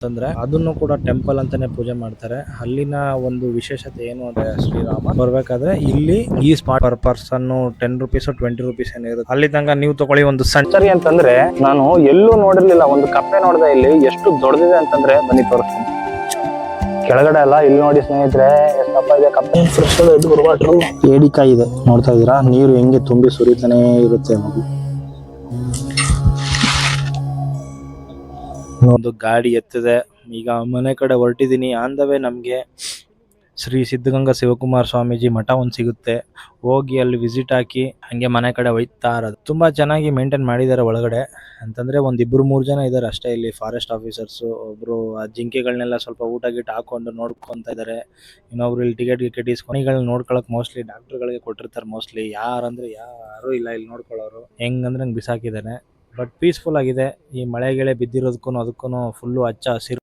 ಅಂತಂದ್ರೆ ಅದನ್ನು ಕೂಡ ಟೆಂಪಲ್ ಅಂತಾನೆ ಪೂಜೆ ಮಾಡ್ತಾರೆ. ಅಲ್ಲಿನ ಒಂದು ವಿಶೇಷತೆ ಏನು ಅಂದ್ರೆ ಶ್ರೀರಾಮ ಬರ್ಬೇಕಾದ್ರೆ ಇಲ್ಲಿ ಈ spot per person 10 rupees 20 rupees ಏನಿರುತ್ತೆ, ಅಲ್ಲಿ ತನಕ ನೀವು ತಗೊಳ್ಳಿ. ಒಂದು ಸರಿ ಅಂತಂದ್ರೆ ನಾನು ಎಲ್ಲೂ ನೋಡಿರ್ಲಿಲ್ಲ, ಒಂದು ಕಪ್ಪೆ ನೋಡಿದೆ. ಇಲ್ಲಿ ಎಷ್ಟು ದೊಡ್ಡದಿದೆ ಅಂತಂದ್ರೆ ಬನ್ನಿ ತೋರಿಸ್ತೀನಿ. ಕೆಳಗಡೆ ಅಲ್ಲ, ಇಲ್ಲಿ ನೋಡಿ ಸ್ನೇಹಿತರೆ, ಎಷ್ಟಪ್ಪ ಇದೆ ಕಪ್ಪೆ. ಫ್ರೆಶ್ ಏಡಿಕಾಯಿ ಇದೆ, ನೋಡ್ತಾ ಇದೀರಾ? ನೀರು ಹೆಂಗೆ ತುಂಬಿ ಸುರಿತಾನೆ ಇರುತ್ತೆ ನೋಡಿ. ಒಂದು ಗಾಡಿ ಎತ್ತಿದೆ. ಈಗ ಮನೆ ಕಡೆ ಹೊರಟಿದೀನಿ. ಆನ್ ದ ವೇ ನಮ್ಗೆ ಶ್ರೀ ಸಿದ್ಧಗಂಗಾ ಶಿವಕುಮಾರ ಸ್ವಾಮೀಜಿ ಮಠ ಒಂದು ಸಿಗುತ್ತೆ. ಹೋಗಿ ಅಲ್ಲಿ ವಿಸಿಟ್ ಹಾಕಿ ಹಂಗೆ ಮನೆ ಕಡೆ ಹೋಯ್ತಾ ಇರೋದು. ತುಂಬಾ ಚೆನ್ನಾಗಿ ಮೇಂಟೈನ್ ಮಾಡಿದ್ದಾರೆ ಒಳಗಡೆ. ಅಂತಂದ್ರೆ ಒಂದ್ 2-3 ಜನ ಇದಾರೆ ಅಷ್ಟೇ ಇಲ್ಲಿ ಫಾರೆಸ್ಟ್ ಆಫೀಸರ್ಸ್. ಒಬ್ರು ಆ ಜಿಂಕೆಗಳನ್ನೆಲ್ಲ ಸ್ವಲ್ಪ ಊಟ ಗಿಟ ಹಾಕೊಂಡು ನೋಡ್ಕೊಂತ ಇದಾರೆ. ಇನ್ನೊಬ್ರು ಇಲ್ಲಿ ಟಿಕೆಟ್ ಇಸ್ಕೊನಿಗಳನ್ನ ನೋಡ್ಕೊಳಕ್ ಮೋಸ್ಟ್ಲಿ ಡಾಕ್ಟರ್ಗಳಿಗೆ ಕೊಟ್ಟಿರ್ತಾರೆ. ಮೋಸ್ಟ್ಲಿ ಯಾರಂದ್ರೆ ಯಾರು ಇಲ್ಲ ಇಲ್ಲಿ ನೋಡ್ಕೊಳ್ಳೋರು. ಹೆಂಗಂದ್ರೆ ಹಂಗ್ ಬಿಸಾಕಿದಾನೆ. ಬಟ್ ಪೀಸ್ಫುಲ್ ಆಗಿದೆ. ಈ ಮಳೆ ಗಿಳೆ ಬಿದ್ದಿರೋದಕ್ಕೂ ಅದಕ್ಕೂ ಫುಲ್ಲು ಹಚ್ಚ ಹಸಿರು.